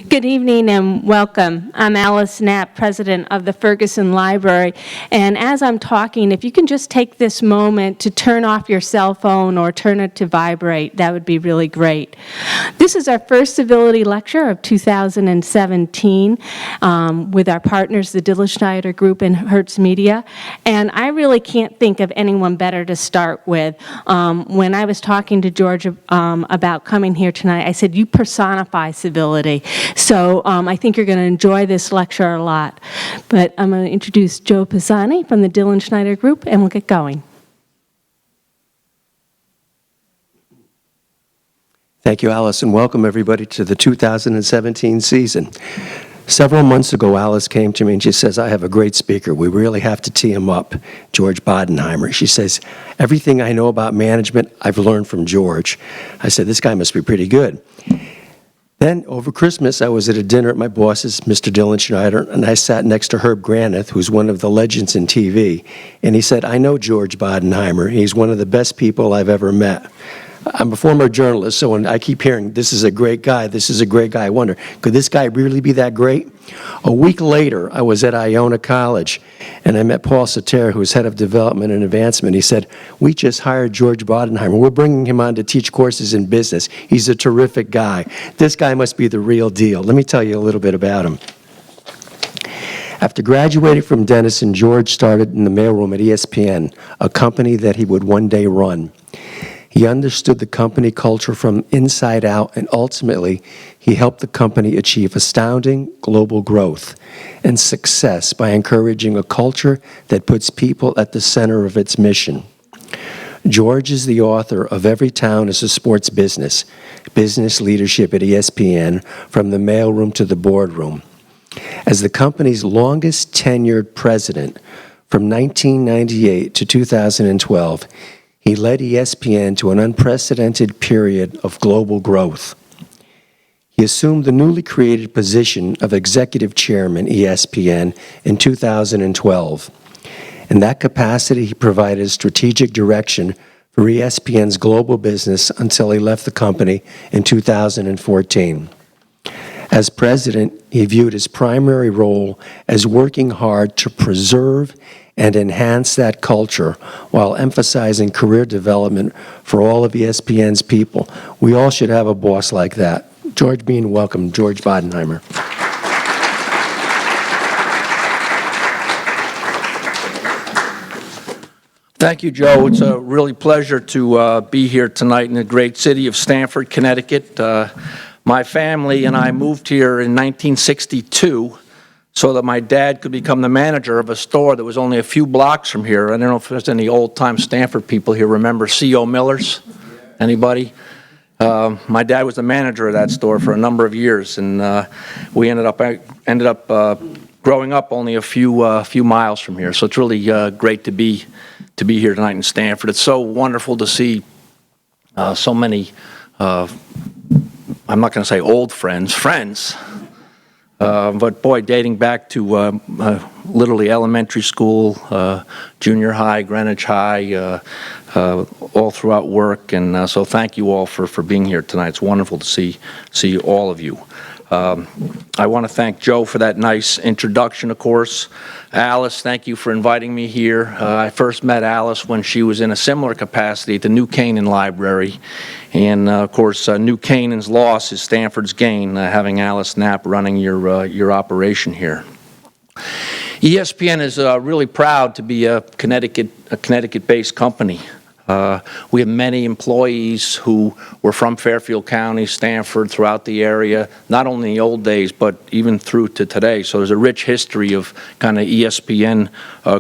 Good evening and welcome. I'm Alice Knapp, president of the Ferguson Library. And as I'm talking, if you can just take this moment to turn off your cell phone or turn it to vibrate, that would be really great. This is our first Civility lecture of 2017 with our partners, the Dillenschneider Group and Hertz Media. And I really can't think of anyone better to start with. When I was talking to George about coming here tonight, I said, you personify civility. So I think you're going to enjoy this lecture a lot. But I'm going to introduce Joe Pisani from the Dillenschneider Group, and we'll get going. Thank you, Alice, and welcome everybody to the 2017 season. Several months ago, Alice came to me and she says, I have a great speaker. We really have to tee him up, George Bodenheimer. She says, everything I know about management, I've learned from George. I said, this guy must be pretty good. Then, over Christmas, I was at a dinner at my boss's, Mr. Dillenschneider, and I sat next to Herb Granith, who's one of the legends in TV. And he said, I know George Bodenheimer. He's one of the best people I've ever met. I'm a former journalist, so when I keep hearing, this is a great guy, this is a great guy, I wonder, could this guy really be that great? A week later, I was at Iona College, and I met Paul Sater, who was head of development and advancement. He said, we just hired George Bodenheimer. We're bringing him on to teach courses in business. He's a terrific guy. This guy must be the real deal. Let me tell you a little bit about him. After graduating from Denison, George started in the mailroom at Espn, a company that he would one day run. He understood the company culture from inside out, and ultimately, he helped the company achieve astounding global growth and success by encouraging a culture that puts people at the center of its mission. George is the author of Every Town is a Sports Business, Business Leadership at ESPN, from the mailroom to the boardroom. As the company's longest tenured president from 1998 to 2012, he led ESPN to an unprecedented period of global growth. He assumed the newly created position of executive chairman ESPN in 2012. In that capacity, he provided strategic direction for ESPN's global business until he left the company in 2014. As president, he viewed his primary role as working hard to preserve and enhance that culture while emphasizing career development for all of ESPN's people. We all should have a boss like that. George Bean, welcome. George Bodenheimer. Thank you, Joe. It's a really pleasure to be here tonight in the great city of Stamford, Connecticut. My family and I moved here in 1962 so that my dad could become the manager of a store that was only a few blocks from here. I don't know if there's any old-time Stamford people here remember C.O. Miller's. Anybody? My dad was the manager of that store for a number of years, and we ended up growing up only a few miles from here. So it's really great to be here tonight in Stamford. It's so wonderful to see so many. I'm not going to say old friends. But boy, dating back to literally elementary school, junior high, Greenwich High, all throughout work, and so thank you all for being here tonight. It's wonderful to see all of you. I want to thank Joe for that nice introduction, of course. Alice, thank you for inviting me here. I first met Alice when she was in a similar capacity at the New Canaan Library. And, of course, New Canaan's loss is Stamford's gain, having Alice Knapp running your operation here. ESPN is really proud to be a Connecticut-based company. We have many employees who were from Fairfield County, Stamford, throughout the area, not only in the old days, but even through to today. So there's a rich history of kind of ESPN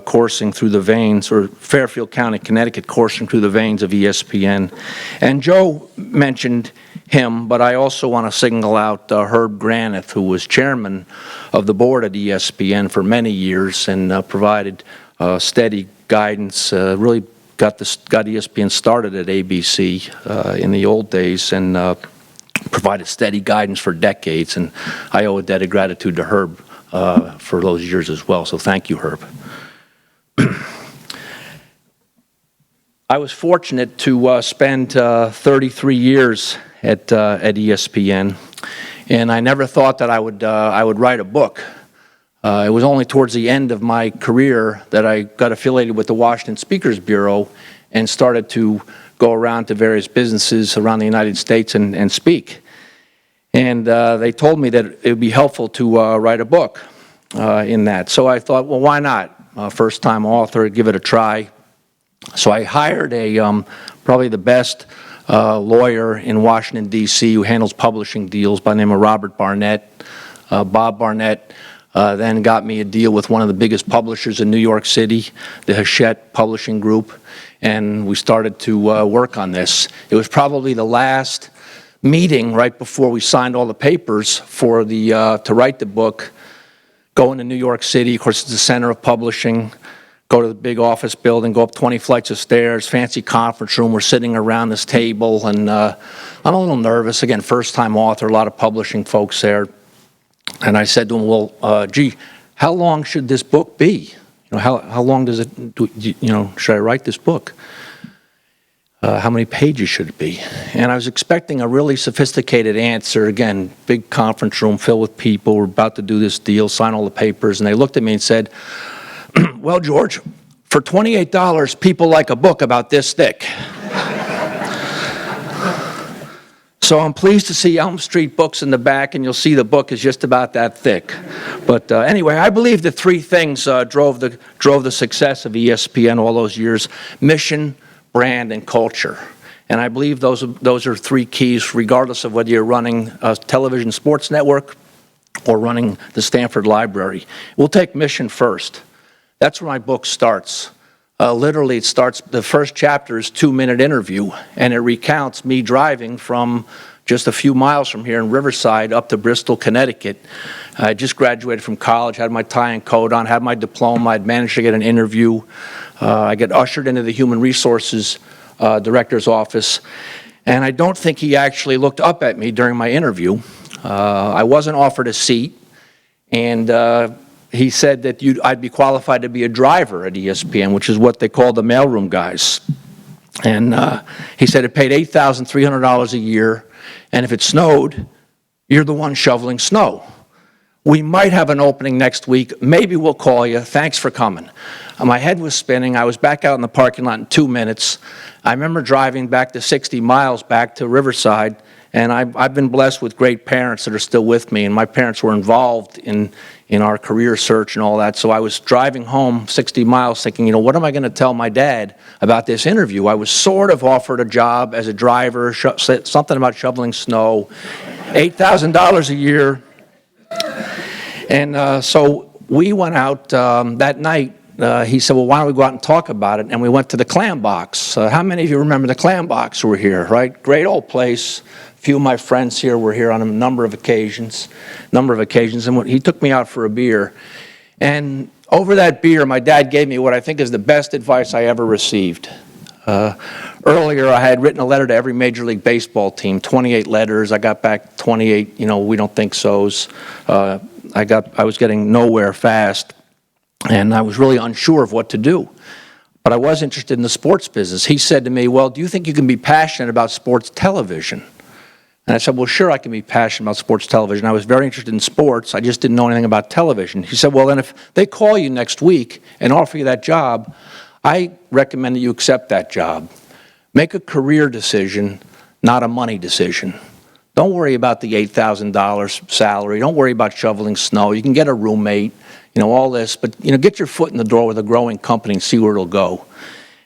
coursing through the veins, or Fairfield County, Connecticut coursing through the veins of ESPN. And Joe mentioned him, but I also want to single out Herb Granith, who was chairman of the board at ESPN for many years and provided steady guidance, really got ESPN started at ABC in the old days and provided steady guidance for decades, and I owe a debt of gratitude to Herb for those years as well, so thank you, Herb. I was fortunate to spend 33 years at ESPN, and I never thought that I would write a book. It was only towards the end of my career that I got affiliated with the Washington Speakers Bureau and started to go around to various businesses around the United States and speak. And they told me that it would be helpful to write a book in that. So I thought, well, why not? First-time author, give it a try. So I hired probably the best lawyer in Washington, D.C., who handles publishing deals by the name of Robert Barnett. Bob Barnett then got me a deal with one of the biggest publishers in New York City, the Hachette Publishing Group, and we started to work on this. It was probably the last meeting right before we signed all the papers for to write the book, go into New York City. Of course, it's the center of publishing. Go to the big office building, go up 20 flights of stairs, fancy conference room. We're sitting around this table, and I'm a little nervous. Again, first-time author, a lot of publishing folks there. And I said to him, well, gee, how long should this book be? How long does it, should I write this book? How many pages should it be? And I was expecting a really sophisticated answer. Again, big conference room filled with people. We're about to do this deal, sign all the papers. And they looked at me and said, well, George, for $28, people like a book about this thick. So I'm pleased to see Elm Street Books in the back, and you'll see the book is just about that thick. But anyway, I believe the three things drove the success of ESPN all those years: mission, brand, and culture. And I believe those are three keys, regardless of whether you're running a television sports network or running the Stanford Library. We'll take mission first. That's where my book starts. Literally, it starts, the first chapter is a 2-minute interview, and it recounts me driving from just a few miles from here in Riverside up to Bristol, Connecticut. I just graduated from college, had my tie and coat on, had my diploma. I'd managed to get an interview. I get ushered into the Human Resources Director's office, and I don't think he actually looked up at me during my interview. I wasn't offered a seat, and he said that I'd be qualified to be a driver at ESPN, which is what they call the mailroom guys. And he said it paid $8,300 a year, and if it snowed, you're the one shoveling snow. We might have an opening next week. Maybe we'll call you. Thanks for coming. My head was spinning. I was back out in the parking lot in 2 minutes. I remember driving back to 60 miles back to Riverside, and I've been blessed with great parents that are still with me, and my parents were involved in our career search and all that. So I was driving home 60 miles thinking, what am I going to tell my dad about this interview? I was sort of offered a job as a driver, something about shoveling snow, $8,000 a year. And so we went out that night. He said, well, why don't we go out and talk about it? And we went to the Clam Box. How many of you remember the Clam Box who were here, right? Great old place. A few of my friends here were here on a number of occasions. And he took me out for a beer. And over that beer, my dad gave me what I think is the best advice I ever received. Earlier, I had written a letter to every Major League Baseball team, 28 letters. I got back 28, we don't think so's. I was getting nowhere fast, and I was really unsure of what to do. But I was interested in the sports business. He said to me, well, do you think you can be passionate about sports television? And I said, well, sure, I can be passionate about sports television. I was very interested in sports. I just didn't know anything about television. He said, well, then if they call you next week and offer you that job, I recommend that you accept that job. Make a career decision, not a money decision. Don't worry about the $8,000 salary. Don't worry about shoveling snow. You can get a roommate, all this. But, get your foot in the door with a growing company and see where it'll go.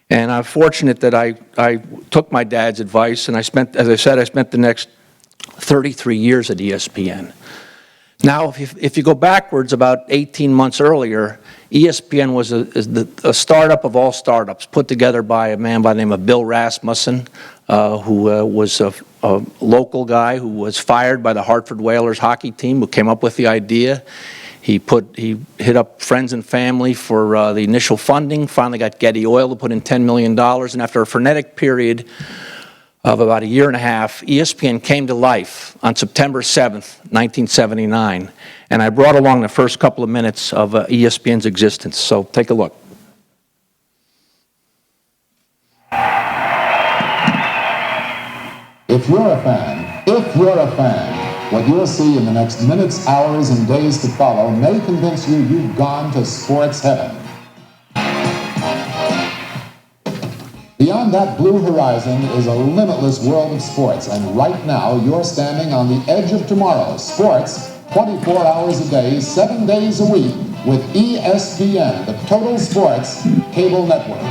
And I'm fortunate that I took my dad's advice, and I spent the next 33 years at ESPN. Now, if you go backwards about 18 months earlier, ESPN was a startup of all startups, put together by a man by the name of Bill Rasmussen, who was a local guy who was fired by the Hartford Whalers hockey team, who came up with the idea. He hit up friends and family for the initial funding, finally got Getty Oil to put in $10 million, and after a frenetic period of about a year and a half, ESPN came to life on September 7th, 1979, and I brought along the first couple of minutes of ESPN's existence, so take a look. If you're a fan, What you'll see in the next minutes, hours, and days to follow may convince you you've gone to sports heaven. Beyond that blue horizon is a limitless world of sports, and right now you're standing on the edge of tomorrow. Sports, 24 hours a day, 7 days a week, with ESPN, the Total Sports Cable Network.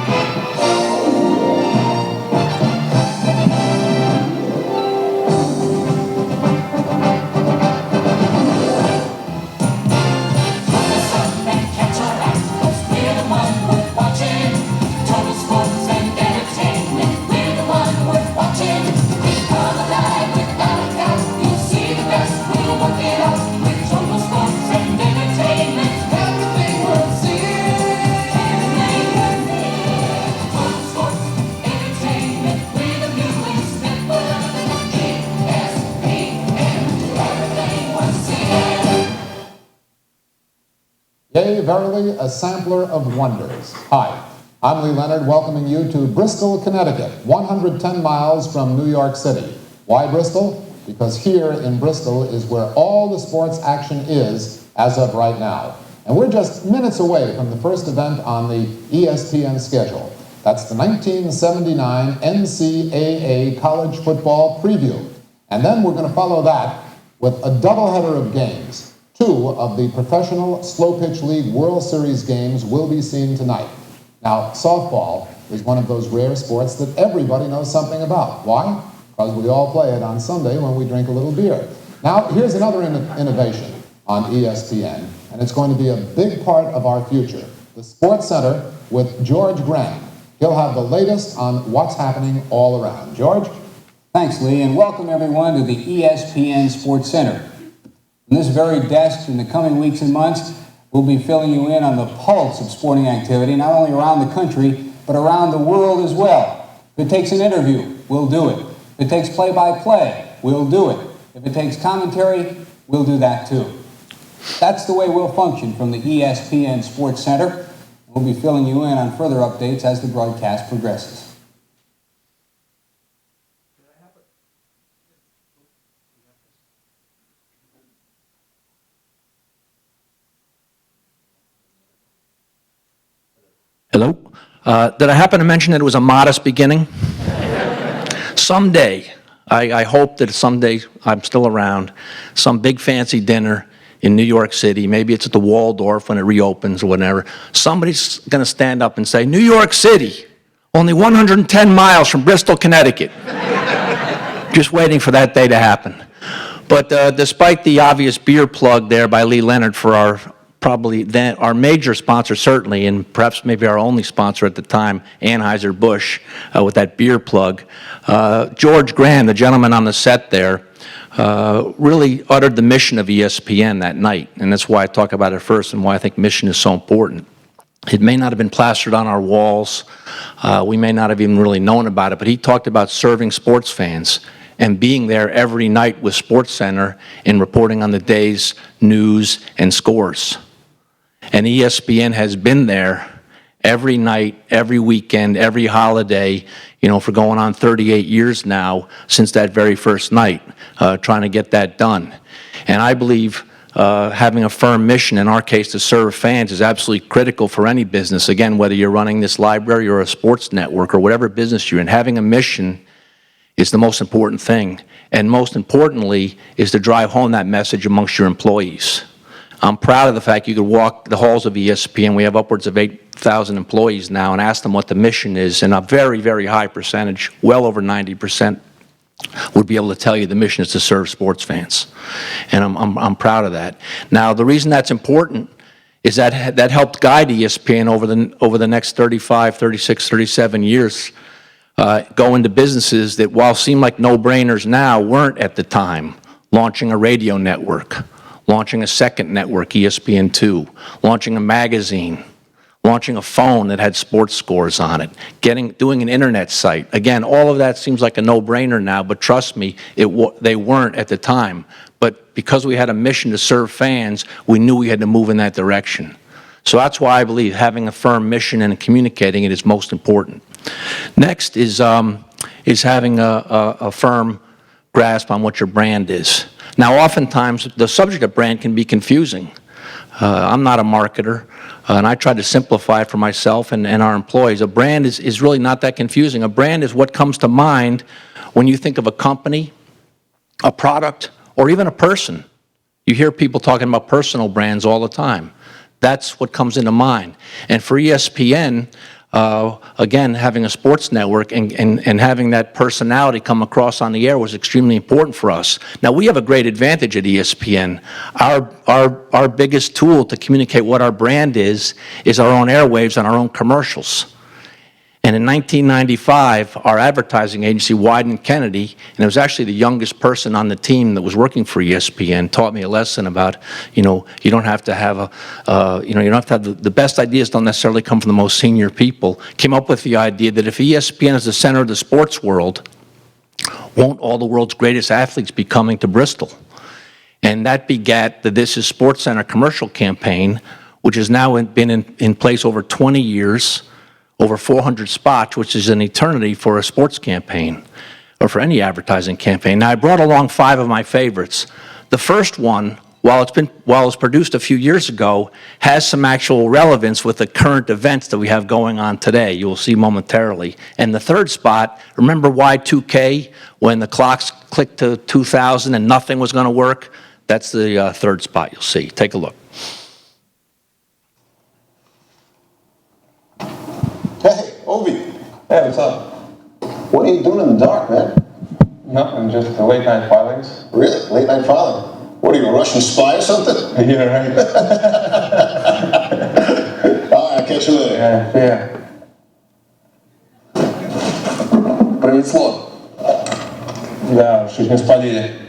Yea, verily, a sampler of wonders. Hi, I'm Lee Leonard, welcoming you to Bristol, Connecticut, 110 miles from New York City. Why Bristol? Because here in Bristol is where all the sports action is as of right now. And we're just minutes away from the first event on the ESPN schedule. That's the 1979 NCAA College Football Preview. And then we're going to follow that with a doubleheader of games. 2 of the Professional Slow Pitch League World Series games will be seen tonight. Now, softball is one of those rare sports that everybody knows something about. Why? Because we all play it on Sunday when we drink a little beer. Now, here's another innovation on ESPN, and it's going to be a big part of our future. The Sports Center with George Graham. He'll have the latest on what's happening all around. George? Thanks, Lee, and welcome everyone to the ESPN Sports Center. From this very desk, in the coming weeks and months, we'll be filling you in on the pulse of sporting activity, not only around the country, but around the world as well. If it takes an interview, we'll do it. If it takes play-by-play, we'll do it. If it takes commentary, we'll do that too. That's the way we'll function from the ESPN Sports Center. We'll be filling you in on further updates as the broadcast progresses. Hello? Did I happen to mention that it was a modest beginning? Someday, I hope that someday I'm still around, some big fancy dinner in New York City, maybe it's at the Waldorf when it reopens or whatever, somebody's going to stand up and say, New York City, only 110 miles from Bristol, Connecticut. Just waiting for that day to happen. But despite the obvious beer plug there by Lee Leonard for our major sponsor certainly, and perhaps maybe our only sponsor at the time, Anheuser-Busch, with that beer plug. George Graham, the gentleman on the set there, really uttered the mission of ESPN that night, and that's why I talk about it first and why I think mission is so important. It may not have been plastered on our walls, we may not have even really known about it, but he talked about serving sports fans and being there every night with SportsCenter and reporting on the day's news and scores. And ESPN has been there every night, every weekend, every holiday, for going on 38 years now since that very first night, trying to get that done. And I believe having a firm mission, in our case to serve fans, is absolutely critical for any business. Again, whether you're running this library or a sports network or whatever business you're in, having a mission is the most important thing. And most importantly is to drive home that message amongst your employees. I'm proud of the fact you could walk the halls of ESPN. We have upwards of 8,000 employees now, and ask them what the mission is, and a very, very high percentage, well over 90%, would be able to tell you the mission is to serve sports fans. And I'm proud of that. Now, the reason that's important is that helped guide ESPN over the next 35, 36, 37 years, go into businesses that, while seem like no-brainers now, weren't at the time. Launching a radio network, launching a second network, ESPN2, launching a magazine, launching a phone that had sports scores on it, doing an internet site. Again, all of that seems like a no-brainer now, but trust me, they weren't at the time. But because we had a mission to serve fans, we knew we had to move in that direction. So that's why I believe having a firm mission and communicating it is most important. Next is having a firm grasp on what your brand is. Now, oftentimes, the subject of brand can be confusing. I'm not a marketer, and I try to simplify it for myself and our employees. A brand is really not that confusing. A brand is what comes to mind when you think of a company, a product, or even a person. You hear people talking about personal brands all the time. That's what comes into mind. And for ESPN, again, having a sports network and having that personality come across on the air was extremely important for us. Now, we have a great advantage at ESPN. Our biggest tool to communicate what our brand is our own airwaves and our own commercials. And in 1995, our advertising agency, Wyden Kennedy, and it was actually the youngest person on the team that was working for ESPN, taught me a lesson about, you don't have to have the best ideas don't necessarily come from the most senior people. Came up with the idea that if ESPN is the center of the sports world, won't all the world's greatest athletes be coming to Bristol? And that begat the This Is Sports Center commercial campaign, which has now been in place over 20 years, over 400 spots, which is an eternity for a sports campaign or for any advertising campaign. Now, I brought along 5 of my favorites. The first one, while it's produced a few years ago, has some actual relevance with the current events that we have going on today. You will see momentarily. And the third spot, remember Y2K, when the clocks clicked to 2000 and nothing was going to work? That's the third spot you'll see. Take a look. Hey, Obi. Hey, what's up? What are you doing in the dark, man? Nothing, just the late night filings. Really? Late night filing? What are you, a Russian spy or something? Yeah, right. All right, catch you later. Yeah. Принесло. Да, чуть не спалили.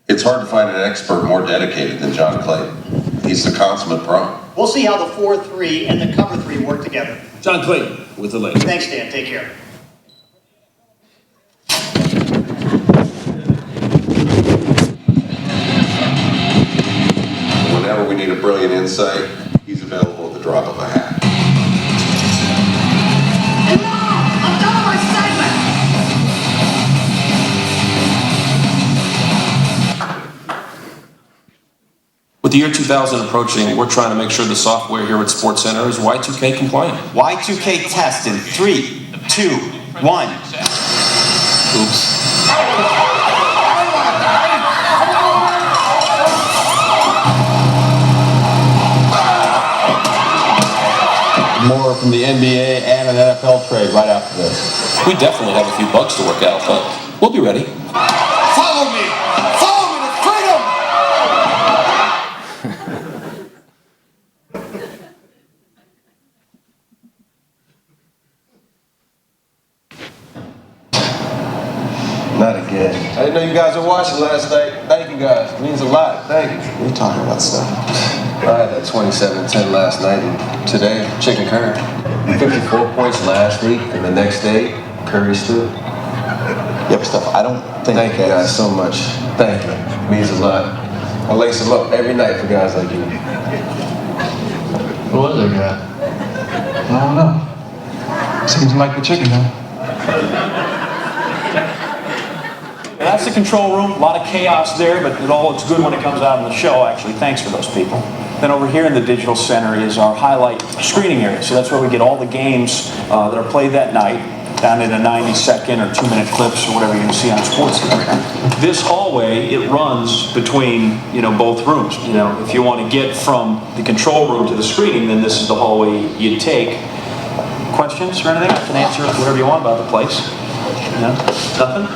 It's hard to find an expert more dedicated than John Clayton. He's the consummate pro. We'll see how the 4-3 and the cover 3 work together. John Clayton with the lady. Thanks, Dan. Take care. Whenever we need a brilliant insight, he's available at the drop of a hat. Hey, Mom! I'm done with my segment! With the year 2000 approaching, we're trying to make sure the software here at Sports Center is Y2K compliant. Y2K test in 3, 2, 1. Oops. More from the NBA and an NFL trade right after this. We definitely have a few bugs to work out, but we'll be ready. Follow me! Follow me to freedom! Not again. I didn't know you guys were watching last night. Thank you guys. It means a lot. Thank you. What are you talking about, stuff? I had that 27-10 last night, and today, chicken curry. 54 points last week, and the next day, curry stew. Yep, stuff. I don't think. Thank you guys so much. Thank you. It means a lot. I lace them up every night for guys like you. What was it, guy? I don't know. Seems like the chicken, though. That's the control room, a lot of chaos there, but it all looks good when it comes out in the show, actually. Thanks for those people. Then over here in the digital center is our highlight screening area. So that's where we get all the games that are played that night, down in a 90-second or 2-minute clips or whatever you can see on SportsCenter. This hallway, it runs between, both rooms. If you want to get from the control room to the screening, then this is the hallway you take. Questions or anything? I can answer whatever you want about the place. Nothing?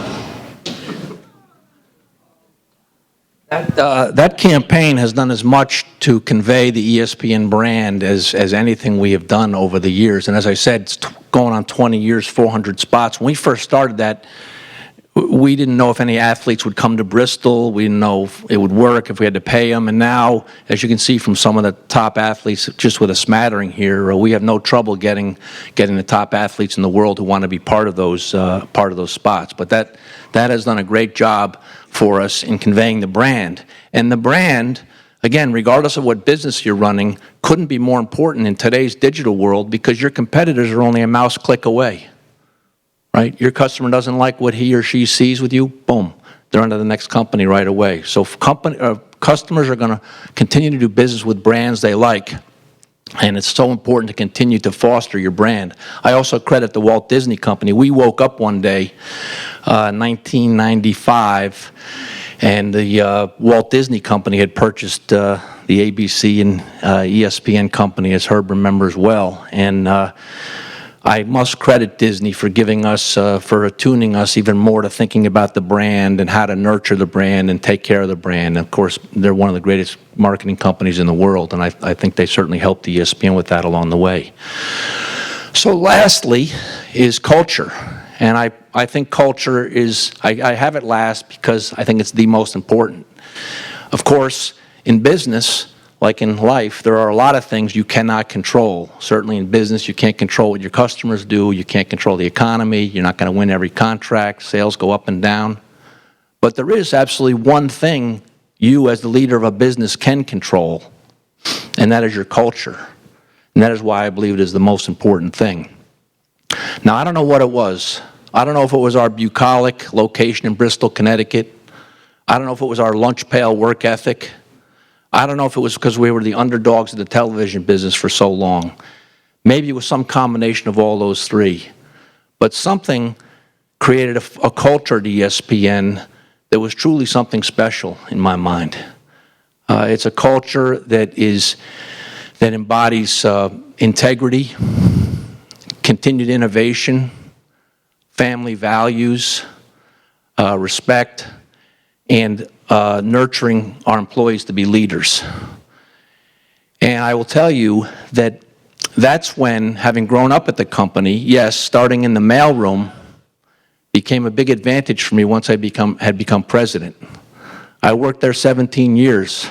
That campaign has done as much to convey the ESPN brand as anything we have done over the years. And as I said, it's going on 20 years, 400 spots. When we first started that, we didn't know if any athletes would come to Bristol. We didn't know if it would work, if we had to pay them. And now, as you can see from some of the top athletes, just with a smattering here, we have no trouble getting the top athletes in the world who want to be part of those spots. But that has done a great job for us in conveying the brand. And the brand, again, regardless of what business you're running, couldn't be more important in today's digital world because your competitors are only a mouse click away, right? Your customer doesn't like what he or she sees with you, boom, they're under the next company right away. So customers are going to continue to do business with brands they like, and it's so important to continue to foster your brand. I also credit the Walt Disney Company. We woke up one day, 1995, and the Walt Disney Company had purchased the ABC and ESPN company, as Herb remembers well. And I must credit Disney for giving us, for attuning us even more to thinking about the brand and how to nurture the brand and take care of the brand. And of course, they're one of the greatest marketing companies in the world, and I think they certainly helped ESPN with that along the way. So lastly is culture. And I think culture is, I have it last because I think it's the most important. Of course, in business, like in life, there are a lot of things you cannot control. Certainly in business, you can't control what your customers do. You can't control the economy. You're not going to win every contract. Sales go up and down. But there is absolutely one thing you as the leader of a business can control, and that is your culture. And that is why I believe it is the most important thing. Now, I don't know what it was. I don't know if it was our bucolic location in Bristol, Connecticut. I don't know if it was our lunch pail work ethic. I don't know if it was because we were the underdogs of the television business for so long. Maybe it was some combination of all those three. But something created a culture at ESPN that was truly something special in my mind. It's a culture that embodies integrity, continued innovation, family values, respect, and nurturing our employees to be leaders. And I will tell you that that's when, having grown up at the company, yes, starting in the mailroom became a big advantage for me once I had become president. I worked there 17 years.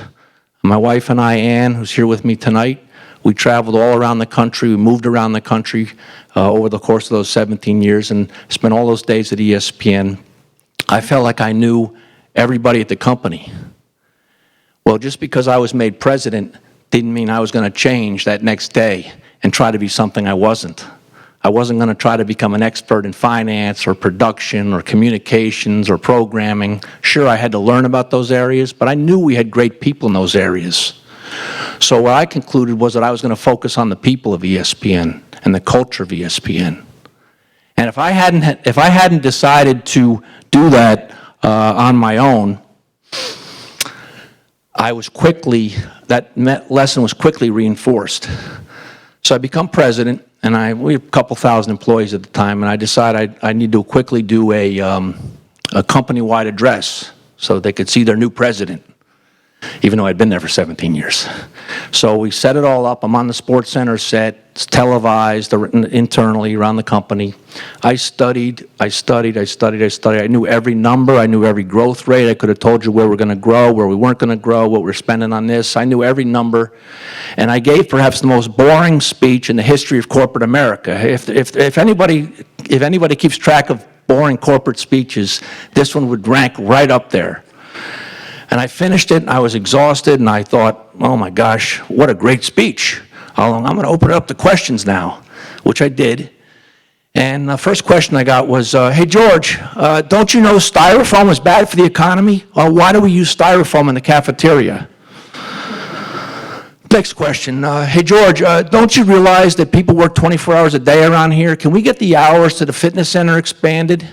My wife and I, Ann, who's here with me tonight, we traveled all around the country. We moved around the country over the course of those 17 years and spent all those days at ESPN. I felt like I knew everybody at the company. Well, just because I was made president didn't mean I was going to change that next day and try to be something I wasn't. I wasn't going to try to become an expert in finance or production or communications or programming. Sure, I had to learn about those areas, but I knew we had great people in those areas. So what I concluded was that I was going to focus on the people of ESPN and the culture of ESPN. And if I hadn't decided to do that on my own, that lesson was quickly reinforced. So I become president, and we had a couple thousand employees at the time, and I decided I need to quickly do a company-wide address so they could see their new president, even though I'd been there for 17 years. So we set it all up. I'm on the Sports Center set. It's televised internally around the company. I studied. I knew every number. I knew every growth rate. I could have told you where we're going to grow, where we weren't going to grow, what we're spending on this. I knew every number. And I gave perhaps the most boring speech in the history of corporate America. If anybody keeps track of boring corporate speeches, this one would rank right up there. And I finished it, and I was exhausted, and I thought, oh my gosh, what a great speech. I'm going to open it up to questions now, which I did. And the first question I got was, hey, George, don't you know styrofoam is bad for the economy? Why do we use styrofoam in the cafeteria? Next question, hey, George, don't you realize that people work 24 hours a day around here? Can we get the hours to the fitness center expanded?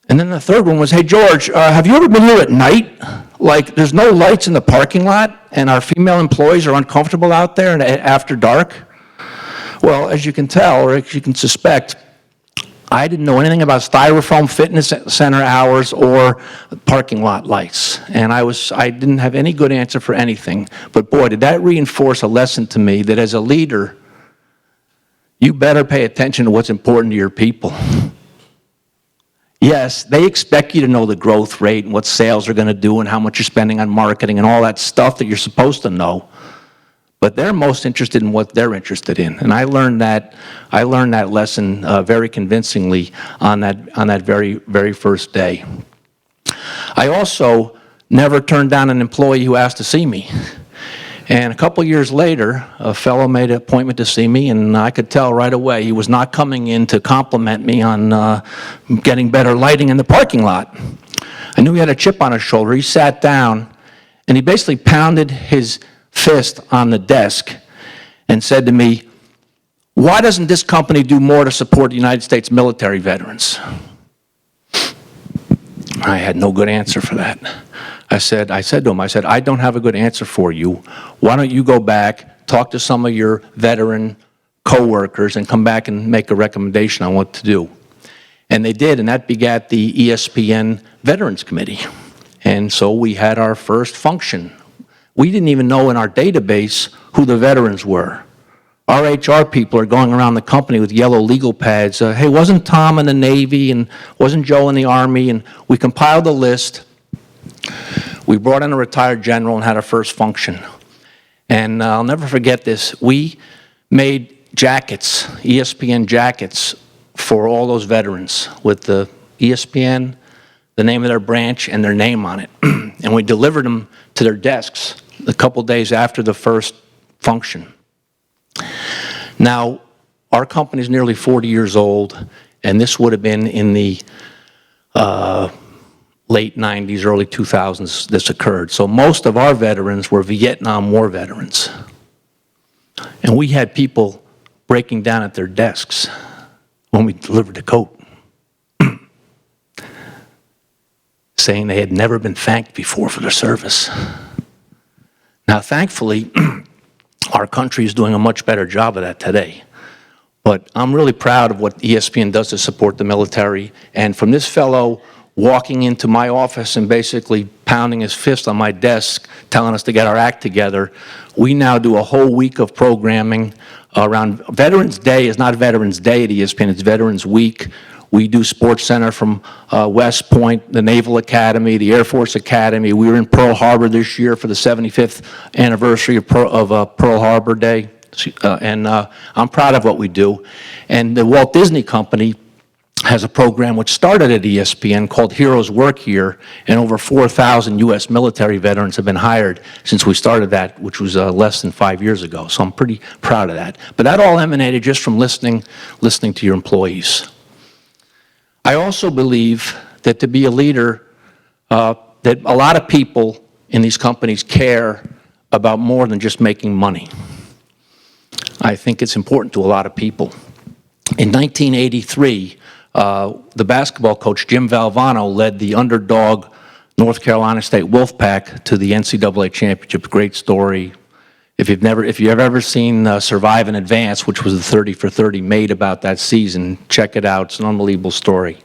And then the third one was, hey, George, have you ever been here at night? Like, there's no lights in the parking lot, and our female employees are uncomfortable out there and after dark? Well, as you can tell, or as you can suspect, I didn't know anything about styrofoam fitness center hours or parking lot lights. And I didn't have any good answer for anything. But boy, did that reinforce a lesson to me that as a leader, you better pay attention to what's important to your people. Yes, they expect you to know the growth rate and what sales are going to do and how much you're spending on marketing and all that stuff that you're supposed to know. But they're most interested in what they're interested in. And I learned that lesson very convincingly on that very, very first day. I also never turned down an employee who asked to see me. And a couple years later, a fellow made an appointment to see me, and I could tell right away he was not coming in to compliment me on getting better lighting in the parking lot. I knew he had a chip on his shoulder. He sat down, and he basically pounded his fist on the desk and said to me, "Why doesn't this company do more to support the United States military veterans?" I had no good answer for that. I said to him, I don't have a good answer for you. Why don't you go back, talk to some of your veteran co-workers, and come back and make a recommendation on what to do. And they did, and that begat the ESPN Veterans Committee. And so we had our first function. We didn't even know in our database who the veterans were. Our HR people are going around the company with yellow legal pads. Hey, wasn't Tom in the Navy, and wasn't Joe in the Army? And we compiled a list. We brought in a retired general and had our first function. And I'll never forget this. We made jackets, ESPN jackets, for all those veterans with the ESPN, the name of their branch, and their name on it. And we delivered them to their desks a couple days after the first function. Now, our company is nearly 40 years old, and this would have been in the late 90s, early 2000s this occurred. So most of our veterans were Vietnam War veterans. And we had people breaking down at their desks when we delivered the coat, saying they had never been thanked before for their service. Now, thankfully, our country is doing a much better job of that today. But I'm really proud of what ESPN does to support the military. And from this fellow walking into my office and basically pounding his fist on my desk, telling us to get our act together, we now do a whole week of programming around Veterans Day. Is not Veterans Day at ESPN, it's Veterans Week. We do Sports Center from West Point, the Naval Academy, the Air Force Academy. We were in Pearl Harbor this year for the 75th anniversary of Pearl Harbor Day. And I'm proud of what we do. And the Walt Disney Company has a program which started at ESPN called Heroes Work Here, and over 4,000 U.S. military veterans have been hired since we started that, which was less than 5 years ago. So I'm pretty proud of that. But that all emanated just from listening to your employees. I also believe that to be a leader, that a lot of people in these companies care about more than just making money. I think it's important to a lot of people. In 1983, the basketball coach Jim Valvano led the underdog North Carolina State Wolfpack to the NCAA championship. Great story. If you've ever seen Survive and Advance, which was the 30 for 30 made about that season, check it out. It's an unbelievable story.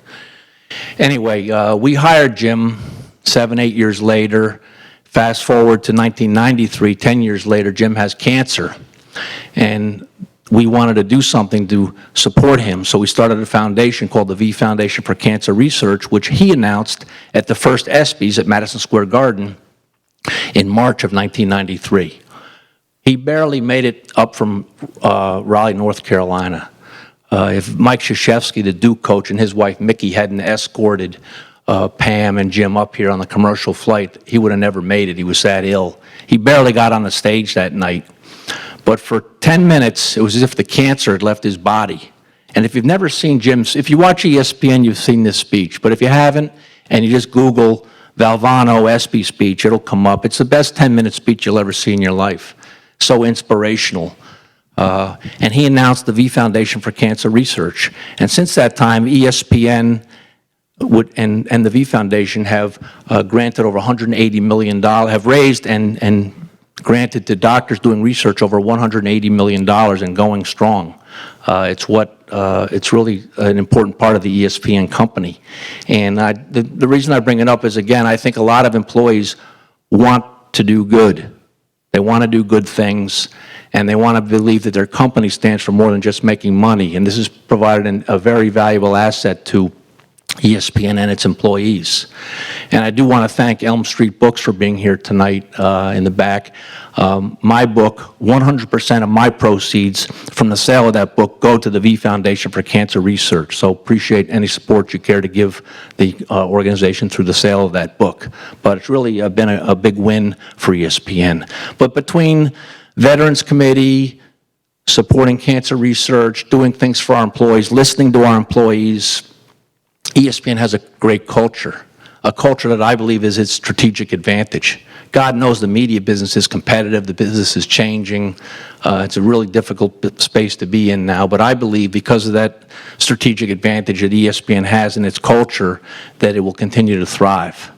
Anyway, we hired Jim 7, 8 years later. Fast forward to 1993, 10 years later, Jim has cancer. And we wanted to do something to support him, so we started a foundation called the V Foundation for Cancer Research, which he announced at the first ESPYs at Madison Square Garden in March of 1993. He barely made it up from Raleigh, North Carolina. If Mike Krzyzewski, the Duke coach, and his wife Mickey hadn't escorted Pam and Jim up here on the commercial flight, he would have never made it. He was that ill. He barely got on the stage that night. But for 10 minutes, it was as if the cancer had left his body. And if you've never seen Jim's, if you watch ESPN, you've seen this speech. But if you haven't, and you just Google Valvano ESPY speech, it'll come up. It's the best 10-minute speech you'll ever see in your life. So inspirational. And he announced the V Foundation for Cancer Research. And since that time, ESPN and the V Foundation have granted over $180 million, have raised and granted to doctors doing research over $180 million and going strong. It's really an important part of the ESPN company. And the reason I bring it up is, again, I think a lot of employees want to do good. They want to do good things, and they want to believe that their company stands for more than just making money. And this has provided a very valuable asset to ESPN and its employees. And I do want to thank Elm Street Books for being here tonight in the back. My book, 100% of my proceeds from the sale of that book go to the V Foundation for Cancer Research. So appreciate any support you care to give the organization through the sale of that book. But it's really been a big win for ESPN. But between Veterans Committee, supporting cancer research, doing things for our employees, listening to our employees, ESPN has a great culture, a culture that I believe is its strategic advantage. God knows the media business is competitive, the business is changing. It's a really difficult space to be in now, but I believe because of that strategic advantage that ESPN has in its culture, that it will continue to thrive.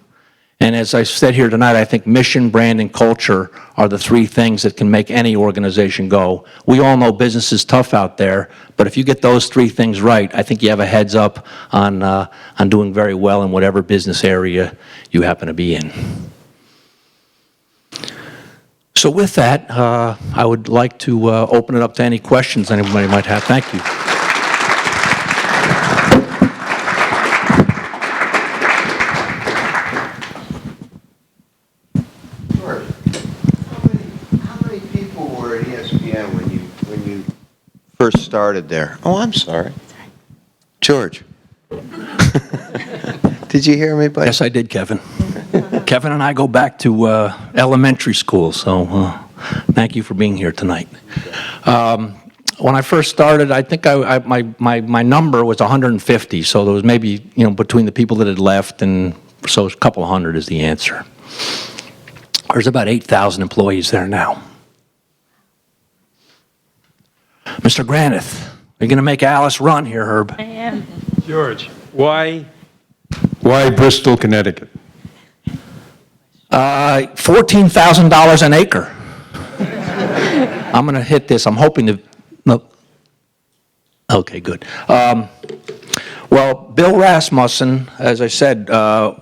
And as I said here tonight, I think mission, brand, and culture are the three things that can make any organization go. We all know business is tough out there, but if you get those three things right, I think you have a heads up on doing very well in whatever business area you happen to be in. So with that, I would like to open it up to any questions anybody might have. Thank you. First started there. Oh, I'm sorry. George. Did you hear me, buddy? Yes, I did, Kevin. Kevin and I go back to elementary school, so thank you for being here tonight. When I first started, I think my number was 150, so there was maybe, between the people that had left, and so a couple hundred is the answer. There's about 8,000 employees there now. Mr. Granith, you're going to make Alice run here, Herb. I am. George, why Bristol, Connecticut? $14,000 an acre. I'm going to hit this. I'm hoping to. No. Okay, good. Well, Bill Rasmussen, as I said,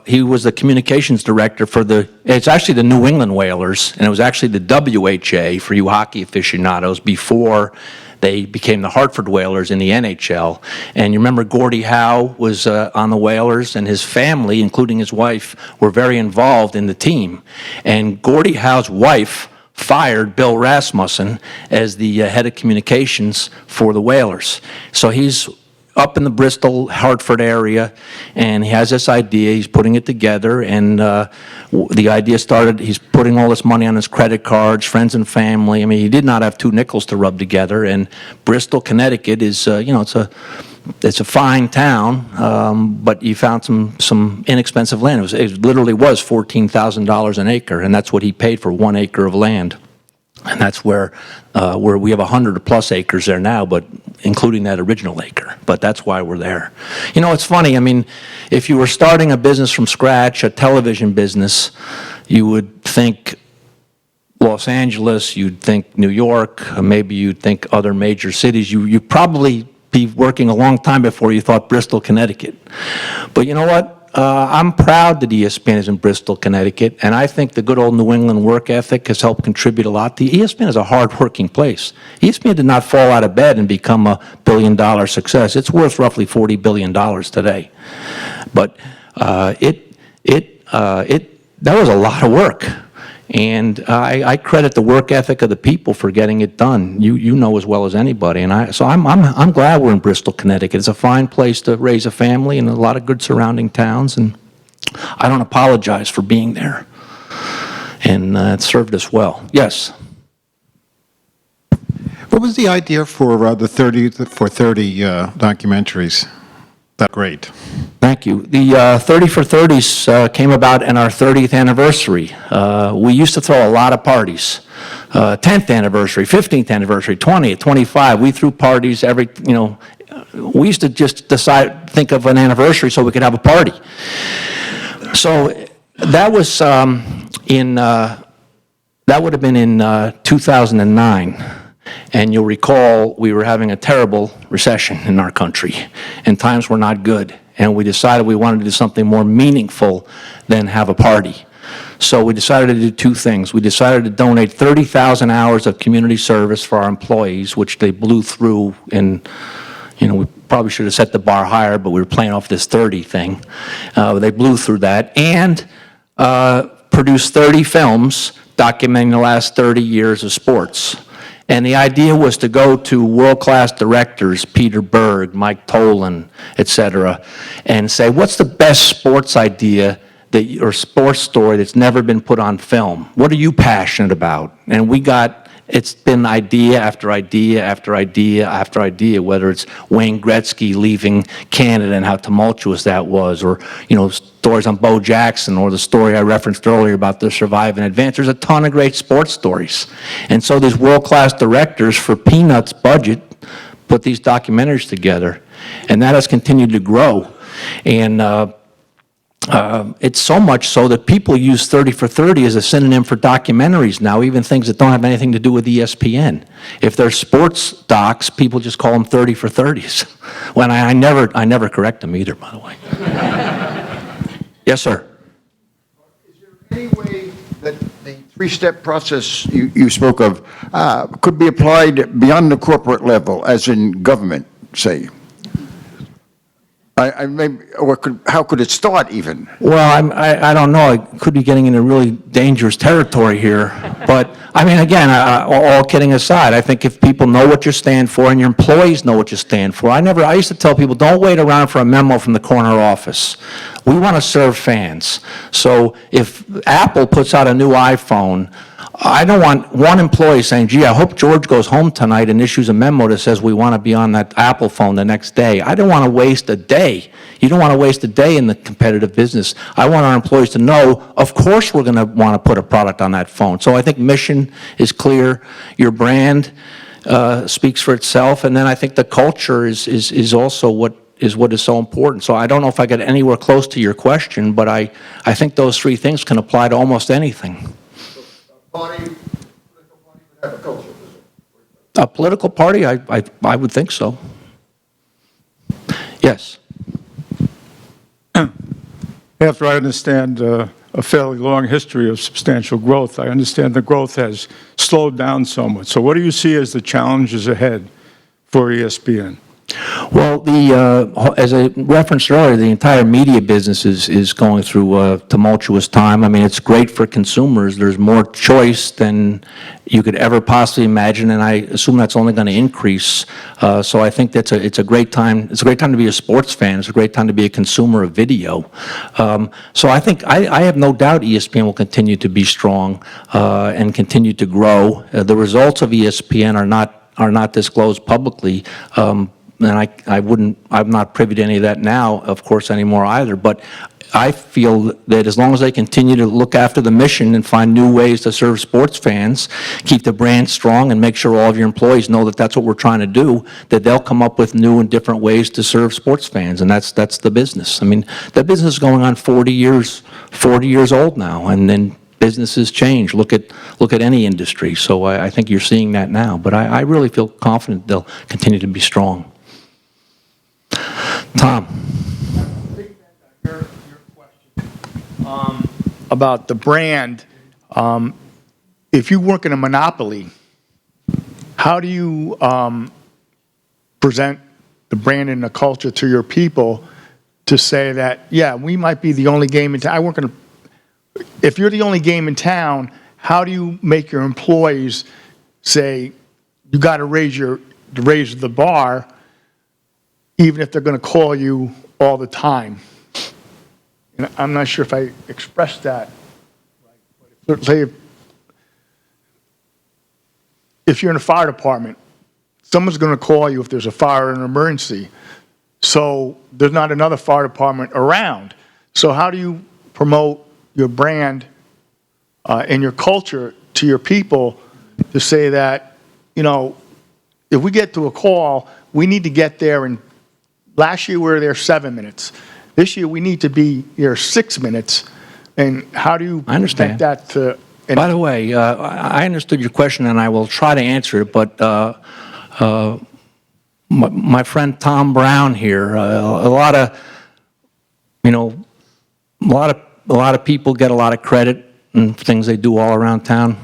he was the communications director for it's actually the New England Whalers, and it was actually the WHA for you hockey aficionados before they became the Hartford Whalers in the NHL. And you remember Gordie Howe was on the Whalers, and his family, including his wife, were very involved in the team. And Gordie Howe's wife fired Bill Rasmussen as the head of communications for the Whalers. So he's up in the Bristol, Hartford area, and he has this idea. He's putting it together, and the idea started, he's putting all this money on his credit cards, friends and family. I mean, he did not have two nickels to rub together, and Bristol, Connecticut is, it's a fine town, but you found some inexpensive land. It literally was $14,000 an acre, and that's what he paid for 1 acre of land. And that's where we have 100 plus acres there now, but including that original acre. But that's why we're there. It's funny. I mean, if you were starting a business from scratch, a television business, you would think Los Angeles, you'd think New York, maybe you'd think other major cities. You'd probably be working a long time before you thought Bristol, Connecticut. But you know what? I'm proud that ESPN is in Bristol, Connecticut, and I think the good old New England work ethic has helped contribute a lot. The ESPN is a hard-working place. ESPN did not fall out of bed and become a billion-dollar success. It's worth roughly $40 billion today. But that was a lot of work. And I credit the work ethic of the people for getting it done. You know as well as anybody. And so I'm glad we're in Bristol, Connecticut. It's a fine place to raise a family and a lot of good surrounding towns. And I don't apologize for being there. And it served us well. Yes. What was the idea for the 30 documentaries? That's great. Thank you. The 30 for 30s came about in our 30th anniversary. We used to throw a lot of parties. 10th anniversary, 15th anniversary, 20th, 25. We threw parties every, we used to just think of an anniversary so we could have a party. So that was that would have been in 2009. And you'll recall we were having a terrible recession in our country, and times were not good. And we decided we wanted to do something more meaningful than have a party. So we decided to do two things. We decided to donate 30,000 hours of community service for our employees, which they blew through in, we probably should have set the bar higher, but we were playing off this 30 thing. They blew through that and produced 30 films documenting the last 30 years of sports. And the idea was to go to world-class directors, Peter Berg, Mike Tolan, et cetera, and say, what's the best sports idea or sports story that's never been put on film? What are you passionate about? And it's been idea after idea after idea after idea, whether it's Wayne Gretzky leaving Canada and how tumultuous that was, or, stories on Bo Jackson, or the story I referenced earlier about the Survive and Advance. There's a ton of great sports stories. And so these world-class directors, for peanuts budget, put these documentaries together. And that has continued to grow. And it's so much so that people use 30 for 30 as a synonym for documentaries now, even things that don't have anything to do with ESPN. If they're sports docs, people just call them 30 for 30s. When I never correct them either, by the way. Yes, sir. Is there any way that the three-step process you spoke of could be applied beyond the corporate level, as in government, say? How could it start, even? Well, I don't know. I could be getting into really dangerous territory here. But, again, all kidding aside, I think if people know what you stand for and your employees know what you stand for, I used to tell people, don't wait around for a memo from the corner office. We want to serve fans. So if Apple puts out a new iPhone, I don't want one employee saying, gee, I hope George goes home tonight and issues a memo that says we want to be on that Apple phone the next day. I don't want to waste a day. You don't want to waste a day in the competitive business. I want our employees to know, of course we're going to want to put a product on that phone. So I think mission is clear. Your brand speaks for itself. And then I think the culture is also what is so important. So I don't know if I got anywhere close to your question, but I think those three things can apply to almost anything. Political party would have a culture. A political party? I would think so. Yes. After I understand a fairly long history of substantial growth, I understand the growth has slowed down somewhat. So what do you see as the challenges ahead for ESPN? Well, as I referenced earlier, the entire media business is going through a tumultuous time. It's great for consumers. There's more choice than you could ever possibly imagine, and I assume that's only going to increase. So I think it's a great time. It's a great time to be a sports fan. It's a great time to be a consumer of video. So I think I have no doubt ESPN will continue to be strong and continue to grow. The results of ESPN are not disclosed publicly. And I'm not privy to any of that now, of course, anymore either. But I feel that as long as they continue to look after the mission and find new ways to serve sports fans, keep the brand strong, and make sure all of your employees know that that's what we're trying to do, that they'll come up with new and different ways to serve sports fans. And that's the business. That business is going on 40 years old now, and then businesses change. Look at any industry. So I think you're seeing that now. But I really feel confident they'll continue to be strong. Tom. Your question about the brand. If you work in a monopoly, how do you present the brand and the culture to your people to say that, yeah, we might be the only game in town? If you're the only game in town, how do you make your employees say, you got to raise the bar, even if they're going to call you all the time? And I'm not sure if I expressed that right. But say if you're in a fire department, someone's going to call you if there's a fire or an emergency. So there's not another fire department around. So how do you promote your brand and your culture to your people to say that, if we get to a call, we need to get there in. Last year we were there 7 minutes. This year we need to be there 6 minutes. And how do you understand that to? By the way, I understood your question, and I will try to answer it. But my friend Tom Brown here, a lot of people get a lot of credit and things they do all around town.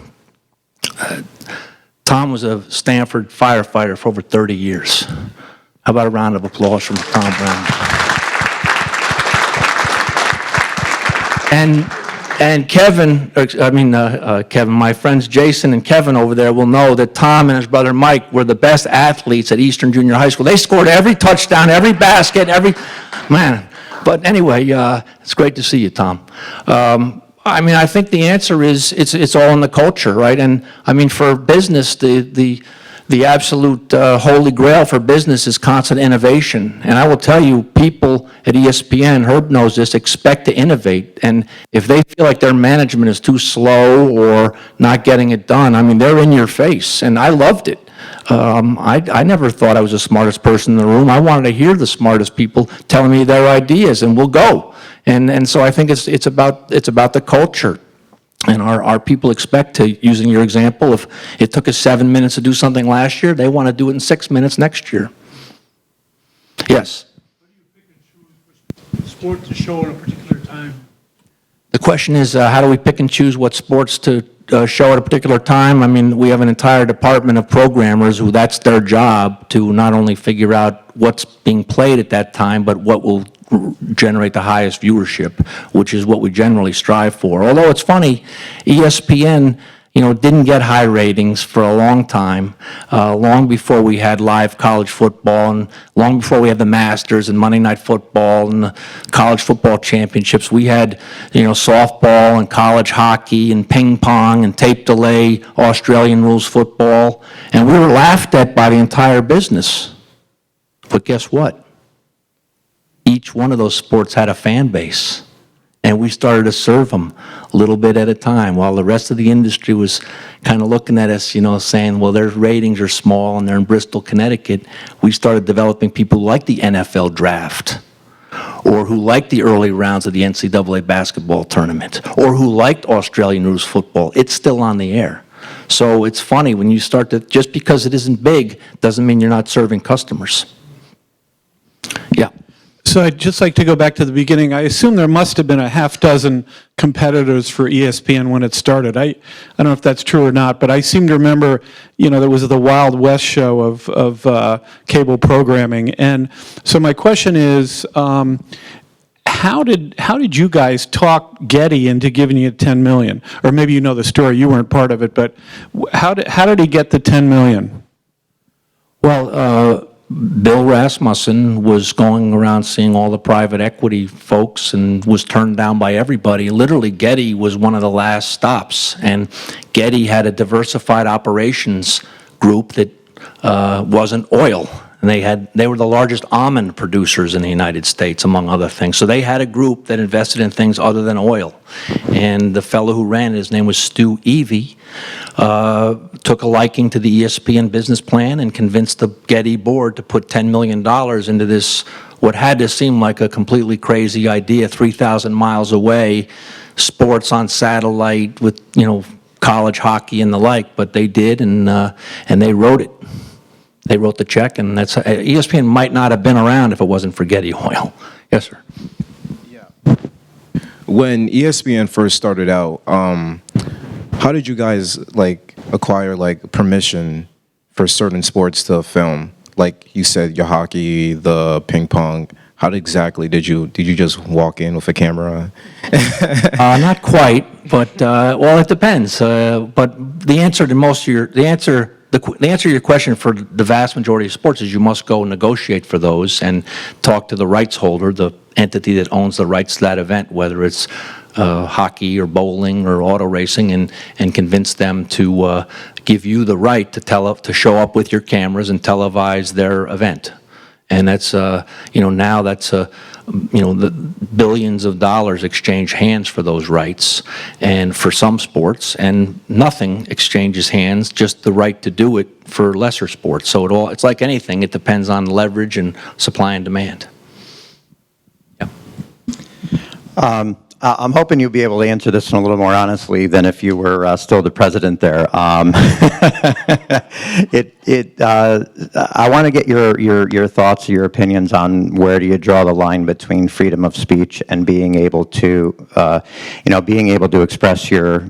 Tom was a Stanford firefighter for over 30 years. How about a round of applause from Tom Brown? And Kevin, Kevin, my friends Jason and Kevin over there will know that Tom and his brother Mike were the best athletes at Eastern Junior High School. They scored every touchdown, every basket, man. But anyway, it's great to see you, Tom. I think the answer is it's all in the culture, right? And I mean, for business, the absolute holy grail for business is constant innovation. And I will tell you, people at ESPN, Herb knows this, expect to innovate. And if they feel like their management is too slow or not getting it done, I mean, they're in your face. And I loved it. I never thought I was the smartest person in the room. I wanted to hear the smartest people telling me their ideas, and we'll go. And so I think it's about the culture. And our people expect to, using your example, if it took us 7 minutes to do something last year, they want to do it in 6 minutes next year. Yes? Sport to show at a particular time? The question is, how do we pick and choose what sports to show at a particular time? I mean, we have an entire department of programmers who that's their job to not only figure out what's being played at that time, but what will generate the highest viewership, which is what we generally strive for. Although it's funny, ESPN, didn't get high ratings for a long time, long before we had live college football and long before we had the Masters and Monday Night Football and the college football championships. We had, softball and college hockey and ping pong and tape delay, Australian rules football, and we were laughed at by the entire business. But guess what? Each one of those sports had a fan base, and we started to serve them a little bit at a time while the rest of the industry was kind of looking at us, saying, well, their ratings are small and they're in Bristol, Connecticut. We started developing people who like the NFL draft or who liked the early rounds of the NCAA basketball tournament or who liked Australian rules football. It's still on the air. So it's funny when you start to, just because it isn't big doesn't mean you're not serving customers. Yeah. So I'd just like to go back to the beginning. I assume there must have been a half dozen competitors for ESPN when it started. I don't know if that's true or not, but I seem to remember, there was the Wild West show of cable programming. And so my question is, how did you guys talk Getty into giving you $10 million? Or maybe you know the story, you weren't part of it, but how did he get the $10 million? Well, Bill Rasmussen was going around seeing all the private equity folks and was turned down by everybody. Literally, Getty was one of the last stops, and Getty had a diversified operations group that wasn't oil. And they were the largest almond producers in the United States, among other things. So they had a group that invested in things other than oil. And the fellow who ran it, his name was Stu Evey, took a liking to the ESPN business plan and convinced the Getty board to put $10 million into this, what had to seem like a completely crazy idea, 3,000 miles away, sports on satellite with, college hockey and the like. But they did, and they wrote it. They wrote the check, and that's ESPN might not have been around if it wasn't for Getty Oil. Yes, sir. Yeah. When ESPN first started out, how did you guys acquire permission for certain sports to film? Like you said, your hockey, the ping pong. How exactly did you just walk in with a camera? Not quite, but it depends. But the answer to the answer to your question for the vast majority of sports is you must go negotiate for those and talk to the rights holder, the entity that owns the rights to that event, whether it's hockey or bowling or auto racing, and convince them to give you the right to show up with your cameras and televise their event. And that's now that's the billions of dollars exchange hands for those rights, and for some sports, and nothing exchanges hands, just the right to do it for lesser sports. So it's like anything, it depends on leverage and supply and demand. Yeah. I'm hoping you'll be able to answer this one a little more honestly than if you were still the president there. I want to get your thoughts, your opinions on where do you draw the line between freedom of speech and being able to, being able to express your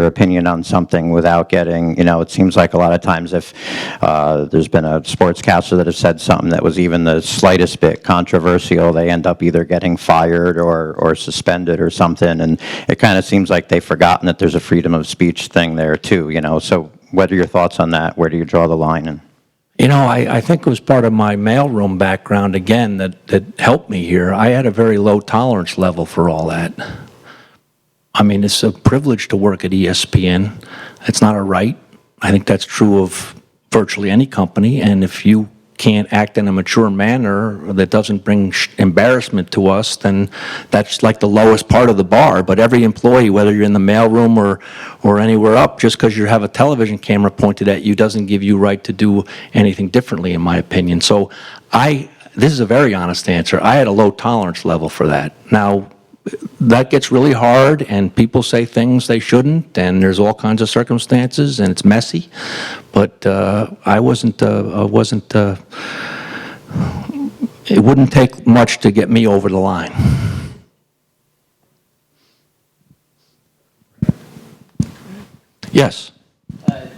opinion on something without getting, it seems like a lot of times if there's been a sportscaster that has said something that was even the slightest bit controversial, they end up either getting fired or suspended or something, and it kind of seems like they've forgotten that there's a freedom of speech thing there too, so what are your thoughts on that? Where do you draw the line? I think it was part of my mailroom background, again, that helped me here. I had a very low tolerance level for all that. I mean, it's a privilege to work at ESPN. It's not a right. I think that's true of virtually any company, and if you can't act in a mature manner that doesn't bring embarrassment to us, then that's like the lowest part of the bar. But every employee, whether you're in the mailroom or anywhere up, just because you have a television camera pointed at you doesn't give you right to do anything differently, in my opinion. So this is a very honest answer. I had a low tolerance level for that. Now, that gets really hard, and people say things they shouldn't, and there's all kinds of circumstances, and it's messy. But it wouldn't take much to get me over the line. Yes.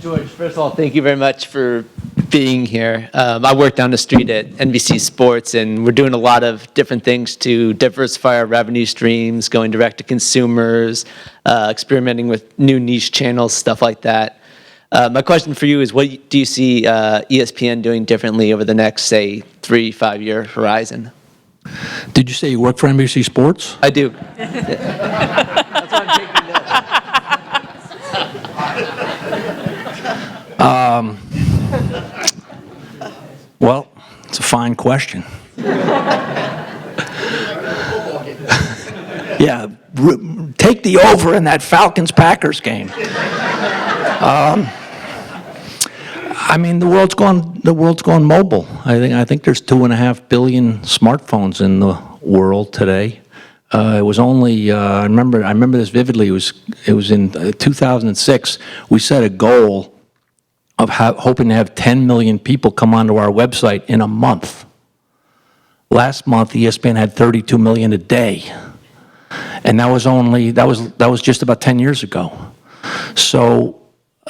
George, first of all, thank you very much for being here. I work down the street at NBC Sports, and we're doing a lot of different things to diversify our revenue streams, going direct to consumers, experimenting with new niche channels, stuff like that. My question for you is, what do you see ESPN doing differently over the next, say, 3-5 year horizon? Did you say you work for NBC Sports? I do. That's why I'm taking well, it's a fine question. Yeah, take the over in that Falcons-Packers game. I mean, the world's gone mobile. I think there's 2.5 billion smartphones in the world today. It was only I remember this vividly. It was in 2006. We set a goal of hoping to have 10 million people come onto our website in a month. Last month, ESPN had 32 million a day, and that was just about 10 years ago. So,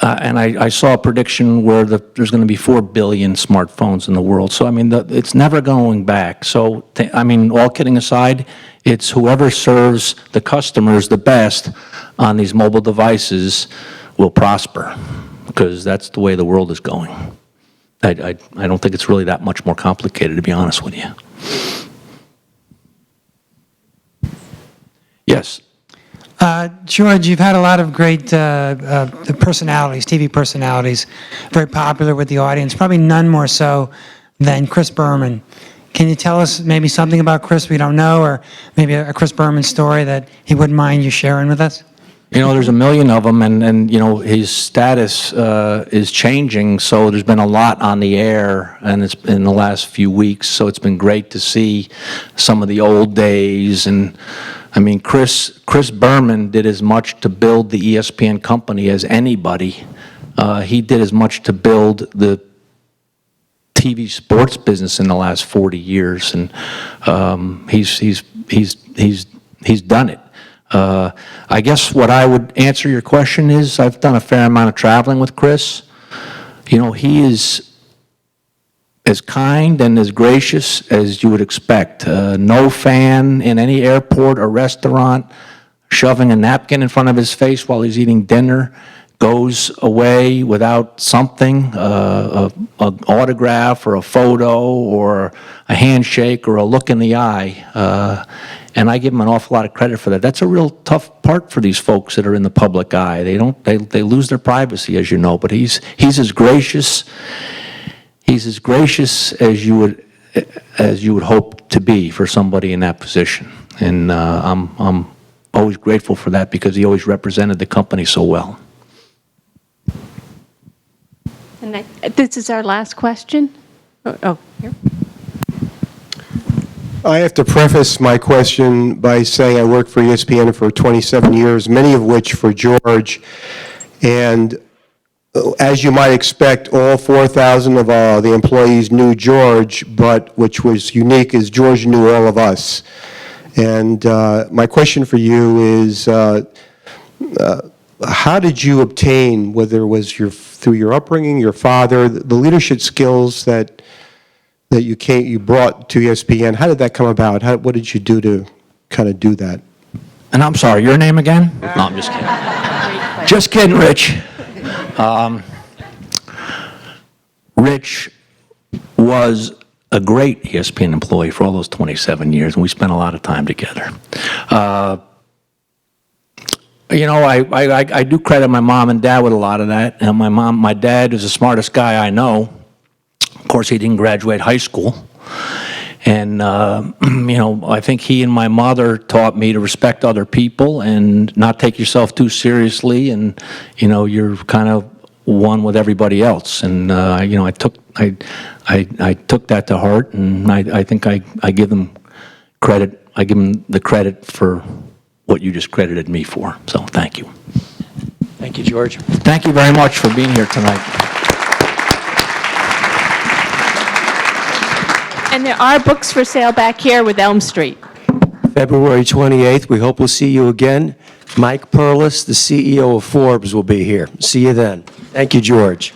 and I saw a prediction where there's going to be 4 billion smartphones in the world. So, I mean, it's never going back. So, I mean, all kidding aside, it's whoever serves the customers the best on these mobile devices will prosper, because that's the way the world is going. I don't think it's really that much more complicated, to be honest with you. Yes. George, you've had a lot of great personalities, TV personalities, very popular with the audience, probably none more so than Chris Berman. Can you tell us maybe something about Chris we don't know, or maybe a Chris Berman story that he wouldn't mind you sharing with us? There's a million of them, and his status is changing, so there's been a lot on the air, and it's in the last few weeks, so it's been great to see some of the old days. And I mean, Chris Berman did as much to build the ESPN company as anybody. He did as much to build the TV sports business in the last 40 years, and he's done it. I guess what I would answer your question is, I've done a fair amount of traveling with Chris. He is as kind and as gracious as you would expect. No fan in any airport or restaurant shoving a napkin in front of his face while he's eating dinner goes away without something, an autograph or a photo or a handshake or a look in the eye. And I give him an awful lot of credit for that. That's a real tough part for these folks that are in the public eye. They lose their privacy, as you know. But he's as gracious. He's as gracious as you would hope to be for somebody in that position. And I'm always grateful for that, because he always represented the company so well. And this is our last question. Oh, here. I have to preface my question by saying I worked for ESPN for 27 years, many of which for George. And as you might expect, all 4,000 of the employees knew George, but which was unique is George knew all of us. And my question for you is, how did you obtain, whether it was through your upbringing, your father, the leadership skills that you brought to ESPN? How did that come about? What did you do to kind of do that? And I'm sorry, your name again? No, I'm just kidding. Just kidding, Rich. Rich was a great ESPN employee for all those 27 years, and we spent a lot of time together. You know, I do credit my mom and dad with a lot of that. And my dad is the smartest guy I know. Of course, he didn't graduate high school. And, you know, I think he and my mother taught me to respect other people and not take yourself too seriously. And, you know, you're kind of one with everybody else. And, you know, I took that to heart, and I think I give them credit. I give them the credit for what you just credited me for. So thank you. Thank you, George. Thank you very much for being here tonight. And there are books for sale back here with Elm Street. February 28th, we hope we'll see you again. Mike Perlis, the CEO of Forbes, will be here. See you then. Thank you, George.